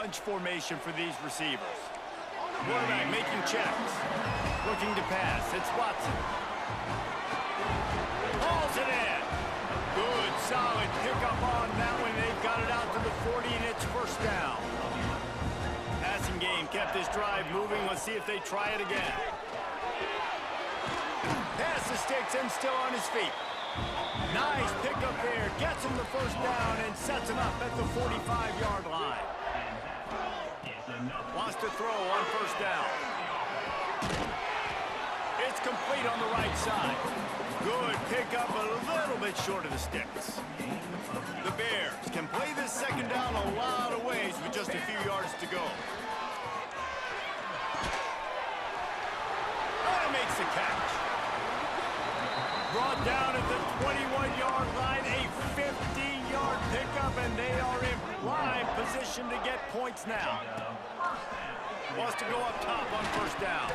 bunch formation for these receivers. Quarterback making checks. Looking to pass. It's Watson. Hauls it in. Good, solid pickup on that one. They've got it out to the 40, and it's first down. Passing game kept this drive moving. Let's see if they try it again. Pass the sticks and still on his feet. Nice pickup there. Gets him the first down and sets him up at the 45-yard line. Wants to throw on first down. It's complete on the right side. Good pickup, but a little bit short of the sticks. The Bears can play this second down a lot of ways with just a few yards to go. And makes the catch. Brought down at the 21-yard line, a 15-yard pickup, and they are in prime position to get points now. Wants to go up top on first down.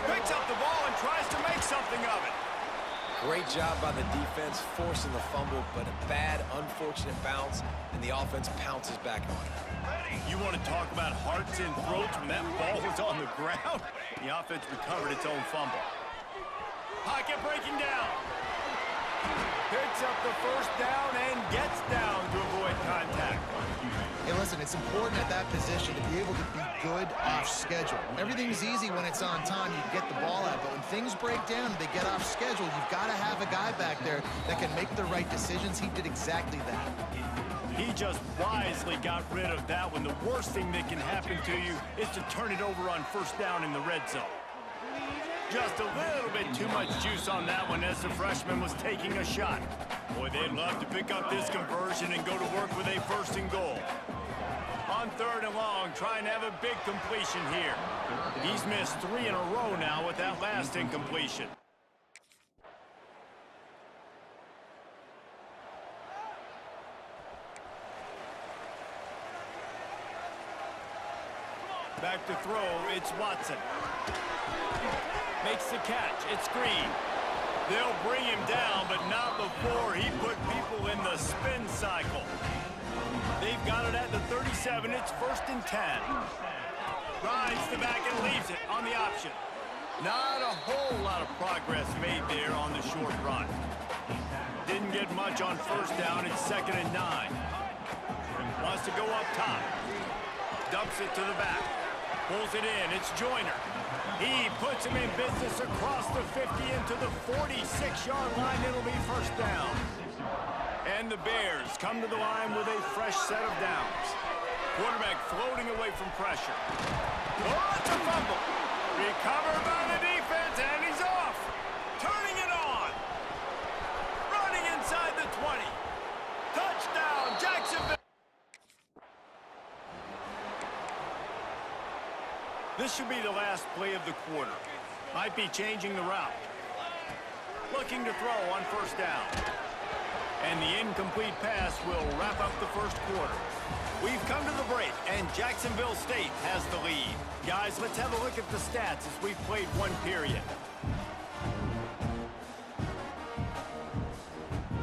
Picks up the ball and tries to make something of it. Great job by the defense forcing the fumble, but a bad, unfortunate bounce, and the offense pounces back on it. You want to talk about hearts and throats when that ball was on the ground? The offense recovered its own fumble. Pocket breaking down. Picks up the first down and gets down to avoid contact. Hey, listen, it's important at that position to be able to be good off schedule. Everything's easy when it's on time, you get the ball out, but when things break down and they get off schedule, you've got to have a guy back there that can make the right decisions. He did exactly that. He just wisely got rid of that one. The worst thing that can happen to you is to turn it over on first down in the red zone. Just a little bit too much juice on that one as the freshman was taking a shot. Boy, they'd love to pick up this conversion and go to work with a first and goal. On third and long, trying to have a big completion here. He's missed 3 in a row now with that last incompletion. Back to throw, it's Watson. Makes the catch, it's Green. They'll bring him down, but not before he put people in the spin cycle. They've got it at the 37, it's first and 10. Rides the back and leaves it on the option. Not a whole lot of progress made there on the short run. Didn't get much on first down, it's second and 9. Wants to go up top. Dumps it to the back. Pulls it in, it's Joyner. He puts him in business across the 50 into the 46-yard line. It'll be first down. And the Bears come to the line with a fresh set of downs. Quarterback floating away from pressure. Oh, it's a fumble. Recovered by the defense, and he's off. Turning it on. Running inside the 20. Touchdown, Jacksonville. This should be the last play of the quarter. Might be changing the route. Looking to throw on first down. And the incomplete pass will wrap up the first quarter. We've come to the break, and Jacksonville State has the lead. Guys, let's have a look at the stats as we've played one period.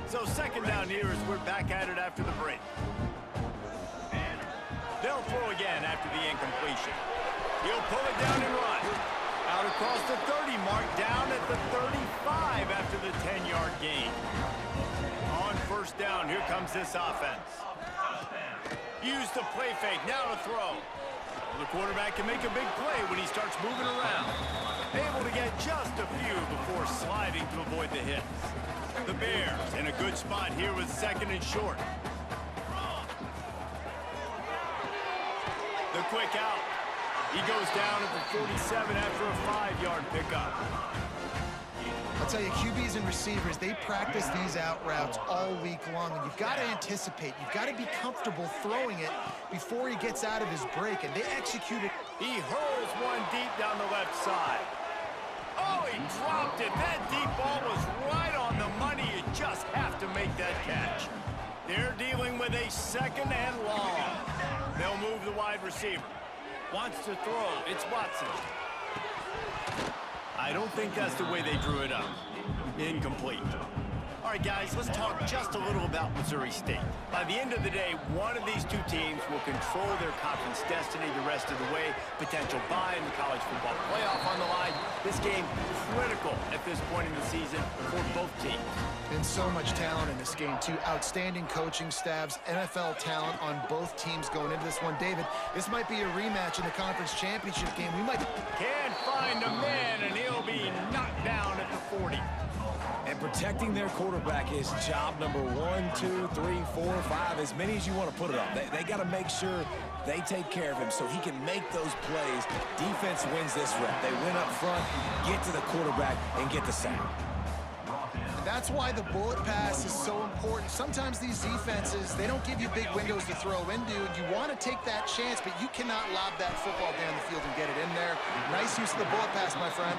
So second down here as we're back at it after the break. They'll throw again after the incompletion. He'll pull it down and run. Out across the 30 mark, down at the 35 after the 10-yard gain. On first down, here comes this offense. Use the play fake, now to throw. The quarterback can make a big play when he starts moving around. Able to get just a few before sliding to avoid the hits. The Bears in a good spot here with second and short. The quick out. He goes down at the 47 after a 5-yard pickup. I'll tell you, QBs and receivers, they practice these out routes all week long, and you've got to anticipate. You've got to be comfortable throwing it before he gets out of his break, and they execute it. He hurls one deep down the left side. Oh, he dropped it. That deep ball was right on the money. You just have to make that catch. They're dealing with a second and long. They'll move the wide receiver. Wants to throw. It's Watson. I don't think that's the way they drew it up. Incomplete. All All right, guys, let's talk just a little about Missouri State. By the end of the day, one of these two teams will control their conference destiny the rest of the way. Potential bye in the college football playoff on the line. This game critical at this point in the season for both teams. And so much talent in this game, too. Outstanding coaching staffs, NFL talent on both teams going into this one. David, this might be a rematch in the conference championship game. We might... Can't find a man, and he'll be knocked down at the 40. And protecting their quarterback is job number 1, 2, 3, 4, 5, as many as you want to put it on. They got to make sure they take care of him so he can make those plays. Defense wins this rep. They win up front, get to the quarterback, and get the sack. That's why the bullet pass is so important. Sometimes these defenses, they don't give you big windows to throw into. You want to take that chance, but you cannot lob that football down the field and get it in there. Nice use of the bullet pass, my friend.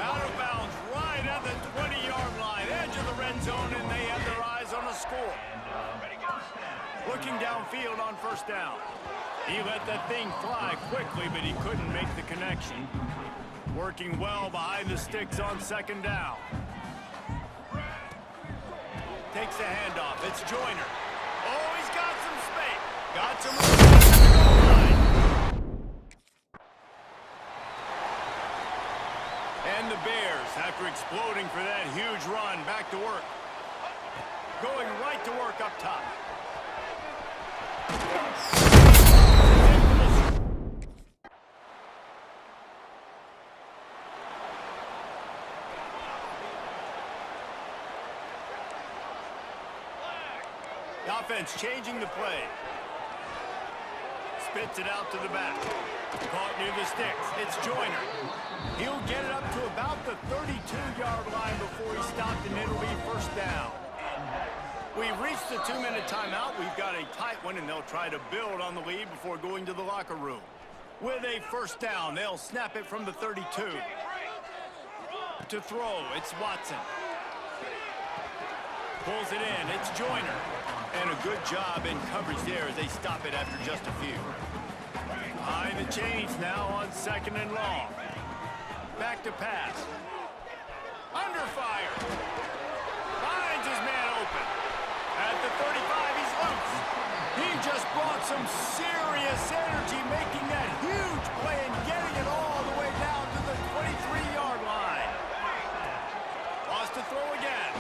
Out of bounds, right at the 20-yard line, edge of the red zone, and they have their eyes on a score. Looking downfield on first down. He let that thing fly quickly, but he couldn't make the connection. Working well behind the sticks on second down. Takes the handoff. It's Joyner. Oh, he's got some space. Got some room. And the Bears, after exploding for that huge run, back to work. Going right to work up top. The offense changing the play. Spits it out to the back. Caught near the sticks. It's Joyner. He'll get it up to about the 32-yard line before he stopped, and it'll be first down. We've reached the 2-minute timeout. We've got a tight one, and they'll try to build on the lead before going to the locker room. With a first down, they'll snap it from the 32. To throw, it's Watson. Pulls it in, it's Joyner. And a good job in coverage there as they stop it after just a few. Behind the chains now on second and long. Back to pass. Under fire. Finds his man open. At the 35, he's loose. He just brought some serious energy, making that huge play and getting it all the way down to the 23-yard line. Lost to throw again.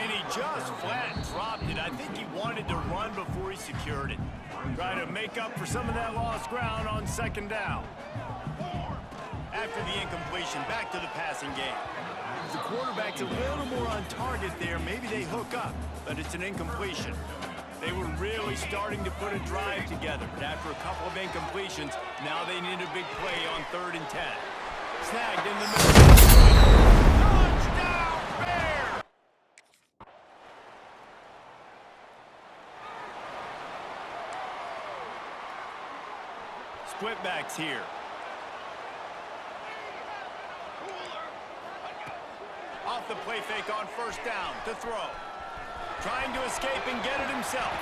And he just flat dropped it. I think he wanted to run before he secured it. Trying to make up for some of that lost ground on second down. After the incompletion, back to the passing game. The quarterback's a little more on target there. Maybe they hook up, but it's an incompletion. They were really starting to put a drive together, but after a couple of incompletions, now they need a big play on 3rd and 10. Snagged in the middle. Touchdown, Bears! Split backs here. Off the play fake on first down to throw. Trying to escape and get it himself.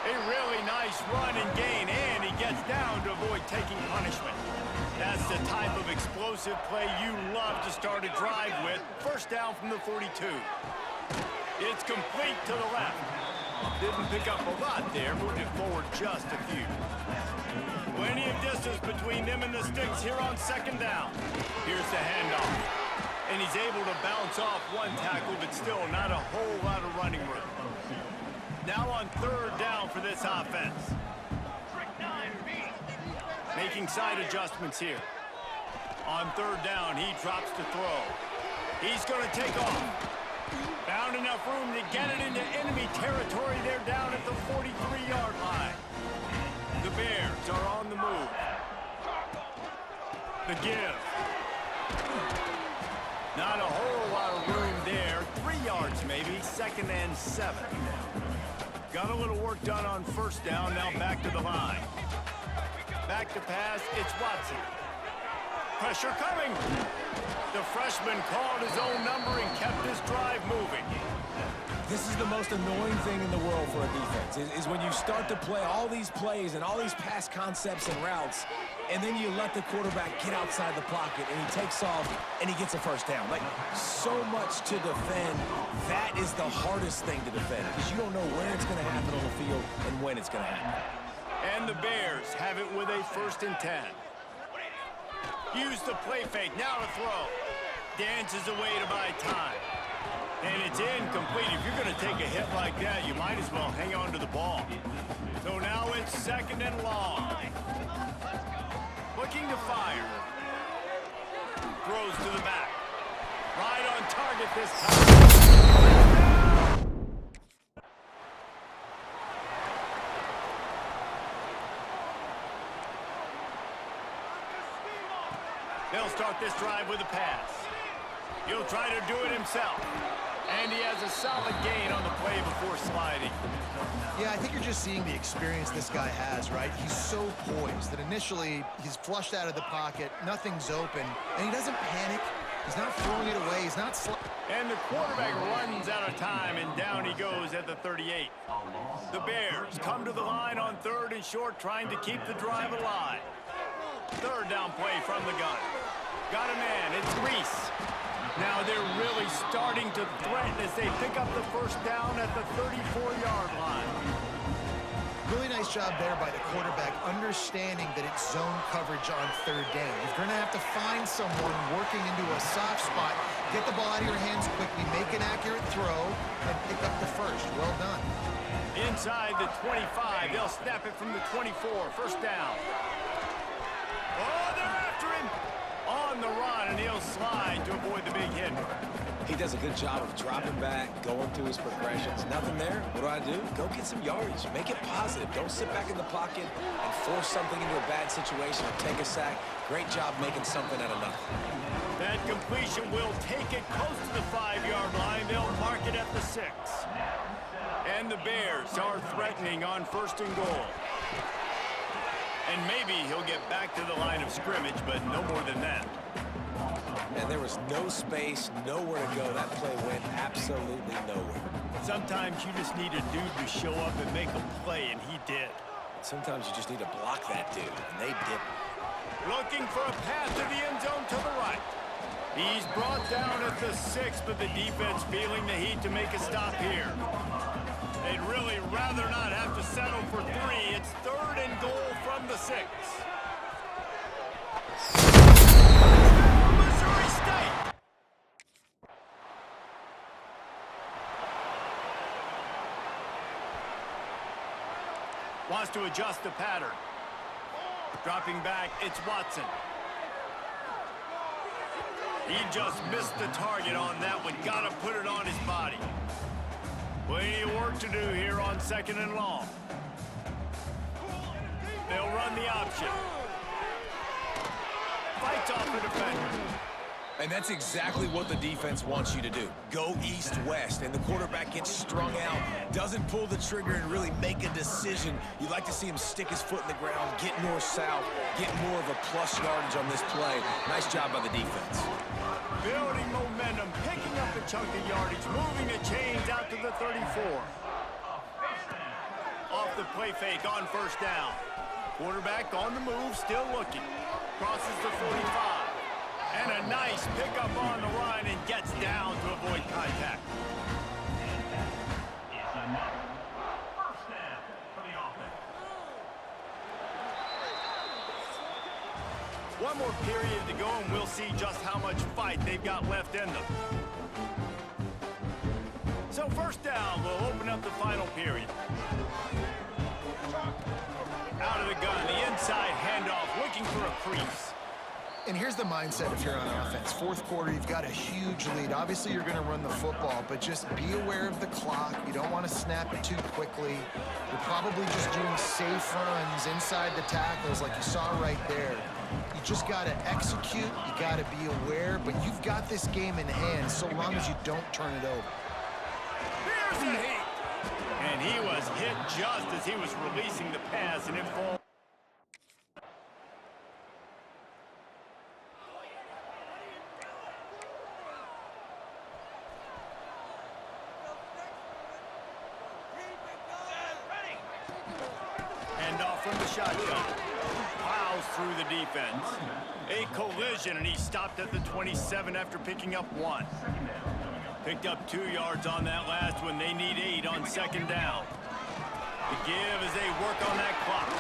A really nice run and gain, and he gets down to avoid taking punishment. That's the type of explosive play you love to start a drive with. First down from the 42. It's complete to the left. Didn't pick up a lot there, moved it forward just a few. Plenty of distance between them and the sticks here on second down. Here's the handoff. And he's able to bounce off one tackle, but still not a whole lot of running room. Now on 3rd down for this offense. Making side adjustments here. On 3rd down, he drops to throw. He's going to take off. Found enough room to get it into enemy territory. They're down at the 43-yard line. The Bears are on the move. The give. Not a whole lot of room there. 3 yards maybe, 2nd and 7. Got a little work done on first down, now back to the line. Back to pass, it's Watson. Pressure coming. The freshman called his own number and kept his drive moving. This is the most annoying thing in the world for a defense, is when you start to play all these plays and all these pass concepts and routes, and then you let the quarterback get outside the pocket, and he takes off, and he gets a first down. Like, so much to defend. That is the hardest thing to defend, because you don't know where it's going to happen on the field and when it's going to happen. And the Bears have it with a 1st and 10. Use the play fake, now to throw. Dances away to buy time. And it's incomplete. If you're going to take a hit like that, you might as well hang on to the ball. So now it's 2nd and long. Looking to fire. Throws to the back. Right on target this time. They'll start this drive with a pass. He'll try to do it himself. And he has a solid gain on the play before sliding. Yeah, I think you're just seeing the experience this guy has, right? He's so poised that initially he's flushed out of the pocket, nothing's open, and he doesn't panic. He's not throwing it away. He's not and the quarterback runs out of time, and down he goes at the 38. The Bears come to the line on 3rd and short, trying to keep the drive alive. 3rd down play from the gun. Got a man. It's Reese. Now they're really starting to threaten as they pick up the 1st down at the 34-yard line. Really nice job there by the quarterback, understanding that it's zone coverage on 3rd down. You're going to have to find someone working into a soft spot, get the ball out of your hands quickly, make an accurate throw, and pick up the 1st. Well done. Inside the 25, they'll snap it from the 24. 1st down. Oh, they're after him! On the run, and he'll slide to avoid the big hit. He does a good job of dropping back, going through his progressions. Nothing there. What do? Go get some yardage. Make it positive. Don't sit back in the pocket and force something into a bad situation or take a sack. Great job making something out of nothing. That completion will take it close to the 5-yard line. They'll mark it at the 6. And the Bears are threatening on 1st and goal. And maybe he'll get back to the line of scrimmage, but no more than that. And there was no space, nowhere to go. That play went absolutely nowhere. Sometimes you just need a dude to show up and make a play, and he did. Sometimes you just need to block that dude, and they didn't. Looking for a pass to the end zone to the right. He's brought down at the 6, but the defense feeling the heat to make a stop here. They'd really rather not have to settle for 3. It's 3rd and goal from the 6. Missouri State. Wants to adjust the pattern. Dropping back, it's Watson. He just missed the target on that one. Got to put it on his body. Plenty of work to do here on 2nd and long. They'll run the option. Fights off the defender. And that's exactly what the defense wants you to do. Go east-west, and the quarterback gets strung out, doesn't pull the trigger and really make a decision. You'd like to see him stick his foot in the ground, get north-south, get more of a plus yardage on this play. Nice job by the defense. Building momentum, picking up a chunk of yardage, moving the chains out to the 34. Off the play fake on 1st down. Quarterback on the move, still looking. Crosses the 45. And a nice pickup on the run and gets down to avoid contact. One more period to go, and we'll see just how much fight they've got left in them. So 1st down will open up the final period. Out of the gun, the inside handoff, looking for a crease. And here's the mindset if you're on offense. 4th quarter, you've got a huge lead. Obviously, you're going to run the football, but just be aware of the clock. You don't want to snap it too quickly. You're probably just doing safe runs inside the tackles like you saw right there. You just got to execute. You got to be aware, but you've got this game in hand so long as you don't turn it over. Here's the hit. And he was hit just as he was releasing the pass, and it falls. shotgun. Plows through the defense. A collision, and he stopped at the 27 after picking up 1. Picked up 2 yards on that last one. They need 8 on second down. The give as they work on that clock.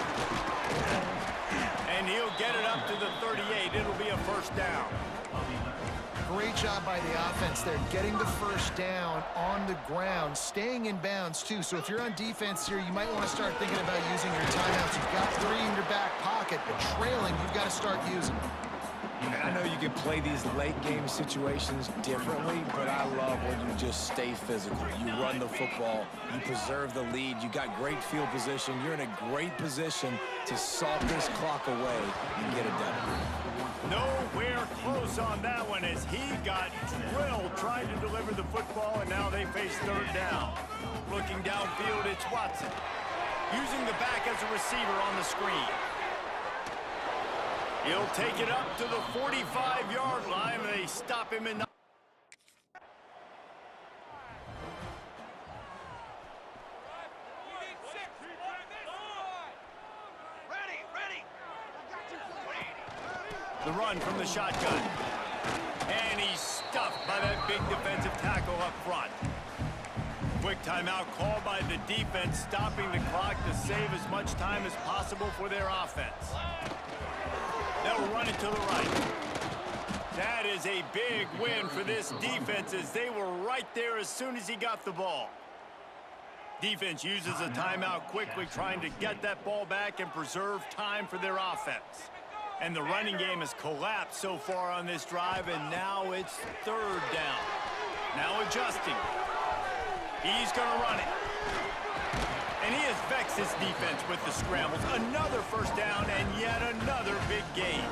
And he'll get it up to the 38. It'll be a first down. Great job by the offense there, getting the first down on the ground, staying in bounds, too. So if you're on defense here, you might want to start thinking about using your timeouts. You've got 3 in your back pocket, but trailing, you've got to start using them. And I know you can play these late-game situations differently, but I love when you just stay physical. You run the football, you preserve the lead, you got great field position, you're in a great position to salt this clock away and get it done. Nowhere close on that one as he got drilled trying to deliver the football, and now they face third down. Looking downfield, it's Watson. Using the back as a receiver on the screen. He'll take it up to the 45-yard line, and they stop him in the... The run from the shotgun. And he's stuffed by that big defensive tackle up front. Quick timeout called by the defense, stopping the clock to save as much time as possible for their offense. They'll run it to the right. That is a big win for this defense as they were right there as soon as he got the ball. Defense uses a timeout quickly, trying to get that ball back and preserve time for their offense. And the running game has collapsed so far on this drive, and now it's third down. Now adjusting. He's going to run it. And he has vexed his defense with the scrambles. Another first down and yet another big gain.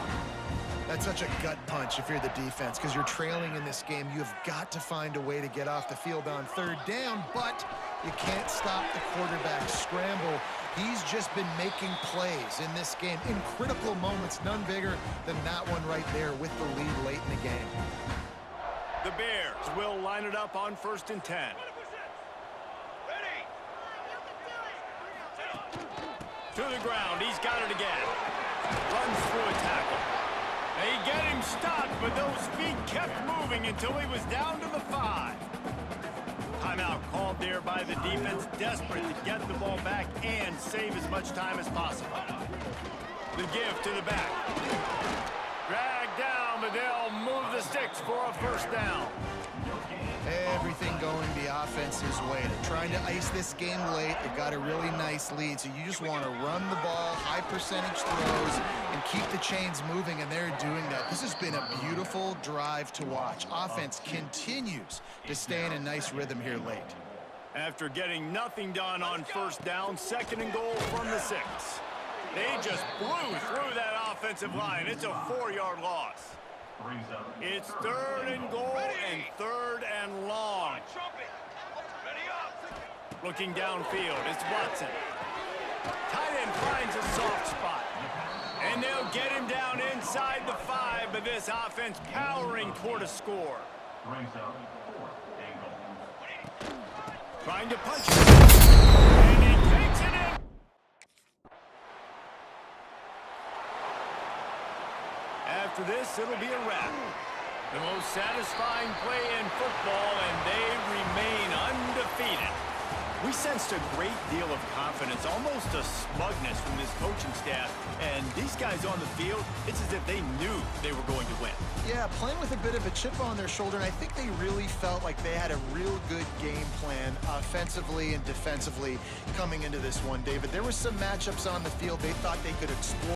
That's such a gut punch if you're the defense, because you're trailing in this game. You have got to find a way to get off the field on third down, but you can't stop the quarterback scramble. He's just been making plays in this game in critical moments, none bigger than that one right there with the lead late in the game. The Bears will line it up on 1st and 10. To the ground, he's got it again. Runs through a tackle. They get him stopped, but those feet kept moving until he was down to the 5. Timeout called there by the defense, desperate to get the ball back and save as much time as possible. The give to the back. Dragged down, but they'll move the sticks for a first down. Everything going the offense's way. They're trying to ice this game late. They've got a really nice lead, so you just want to run the ball, high percentage throws, and keep the chains moving, and they're doing that. This has been a beautiful drive to watch. Offense continues to stay in a nice rhythm here late. After getting nothing done on first down, 2nd and goal from the 6. They just blew through that offensive line. It's a 4-yard loss. It's 3rd and goal and 3rd and long. Looking downfield, it's Watson. Tight end finds a soft spot. And they'll get him down inside the 5, but this offense powering toward a score. Trying to punch it. And he takes it in. After this, it'll be a wrap. The most satisfying play in football, and they remain undefeated. We sensed a great deal of confidence, almost a smugness from this coaching staff. And these guys on the field, it's as if they knew they were going to win. Yeah, playing with a bit of a chip on their shoulder, and I think they really felt like they had a real good game plan offensively and defensively coming into this one, David. There were some matchups on the field they thought they could explore.